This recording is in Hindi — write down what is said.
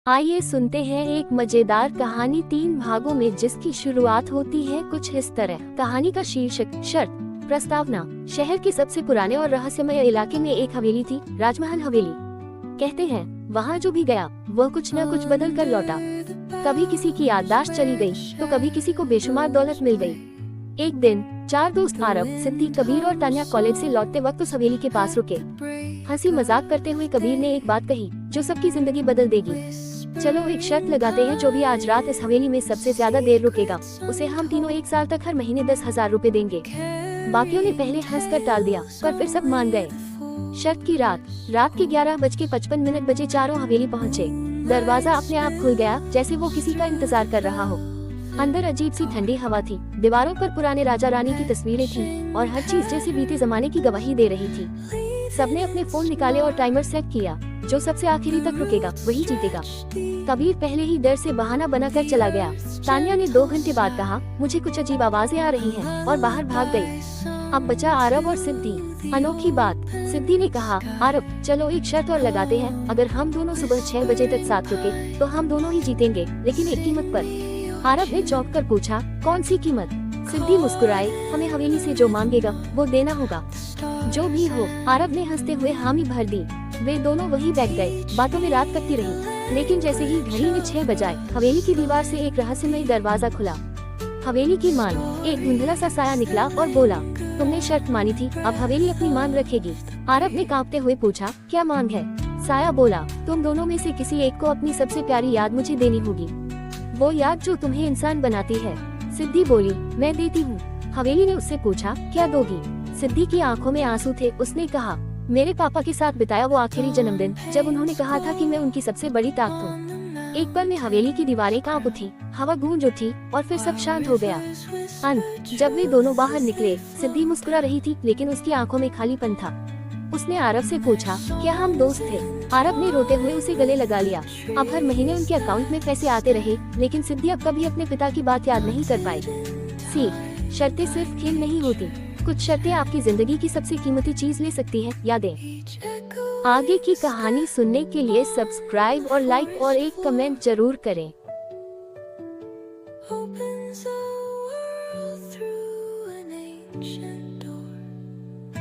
आइए सुनते हैं एक मजेदार कहानी 3 भागों में, जिसकी शुरुआत होती है कुछ इस तरह। कहानी का शीर्षक शर्त। प्रस्तावना। शहर के सबसे पुराने और रहस्यमय इलाके में एक हवेली थी, राजमहल हवेली। कहते हैं वहाँ जो भी गया वह कुछ न कुछ बदल कर लौटा। कभी किसी की याददाश्त चली गई तो कभी किसी को बेशुमार दौलत मिल गई। एक दिन 4 दोस्त आरब, सिद्दी, कबीर और तान्या कॉलेज से लौटते वक्त उस हवेली के पास रुके। हंसी मजाक करते हुए कबीर ने एक बात कही जो सबकी जिंदगी बदल देगी। चलो एक शर्त लगाते हैं, जो भी आज रात इस हवेली में सबसे ज्यादा देर रुकेगा उसे हम तीनों 1 साल तक हर महीने 10,000 रुपए देंगे। बाकियों ने पहले हंसकर टाल दिया, पर फिर सब मान गए। शर्त की रात के 11:55 बजे चारों हवेली पहुँचे। दरवाजा अपने आप खुल गया, जैसे वो किसी का इंतजार कर रहा हो। अंदर अजीब सी ठंडी हवा थी, दीवारों पर पुराने राजा रानी की तस्वीरें थीं और हर चीज जैसे बीते जमाने की गवाही दे रही थी। सबने अपने फोन निकाले और टाइमर सेट किया। जो सबसे आखिरी तक रुकेगा वही जीतेगा। कबीर पहले ही डर से बहाना बनाकर चला गया। तान्या ने 2 घंटे बाद कहा, मुझे कुछ अजीब आवाजें आ रही हैं, और बाहर भाग गई। अब बचा आरब और सिद्दी। अनोखी बात, सिद्दी ने कहा, आरब चलो एक शर्त और लगाते हैं, अगर हम दोनों सुबह 6 बजे तक साथ रुके तो हम दोनों ही जीतेंगे, लेकिन एक कीमत पर। आरब ने चौंक कर पूछा, कौन सी कीमत? सिद्दी मुस्कुराए, हमें हवेली से जो मांगेगा वो देना होगा। जो भी हो, आरब ने हंसते हुए हामी भर दी। वे दोनों वहीं बैठ गए। बातों में रात कटती रही, लेकिन जैसे ही घड़ी में 6 बजाए, हवेली की दीवार से एक रहस्यमय दरवाजा खुला। हवेली की मान एक धुंधला सा साया निकला और बोला, तुमने शर्त मानी थी, अब हवेली अपनी मान रखेगी। आरब ने कांपते हुए पूछा, क्या मांग है? साया बोला, तुम दोनों में से किसी एक को अपनी सबसे प्यारी याद मुझे देनी होगी, वो याद जो तुम्हें इंसान बनाती है। सिद्दी बोली, मैं देती हूँ। हवेली ने उससे पूछा, क्या दोगी? सिद्दी की आंखों में आंसू थे। उसने कहा, मेरे पापा के साथ बिताया वो आखिरी जन्मदिन, जब उन्होंने कहा था कि मैं उनकी सबसे बड़ी ताकत हूँ। एक पल में हवेली की दीवारें कांप उठी, हवा गूंज उठी और फिर सब शांत हो गया। अंत जब वे दोनों बाहर निकले, सिद्दी मुस्कुरा रही थी, लेकिन उसकी आंखों में खालीपन था। उसने आरब से पूछा, क्या हम दोस्त थे? आरब ने रोते हुए उसे गले लगा लिया। अब हर महीने उनके अकाउंट में पैसे आते रहे, लेकिन सिद्दी अब कभी अपने पिता की बात याद नहीं कर पाई। सीख, शर्तें सिर्फ खेल नहीं होती, कुछ शर्तें आपकी जिंदगी की सबसे कीमती चीज ले सकती है, यादें। आगे की कहानी सुनने के लिए सब्सक्राइब और लाइक और एक कमेंट जरूर करें।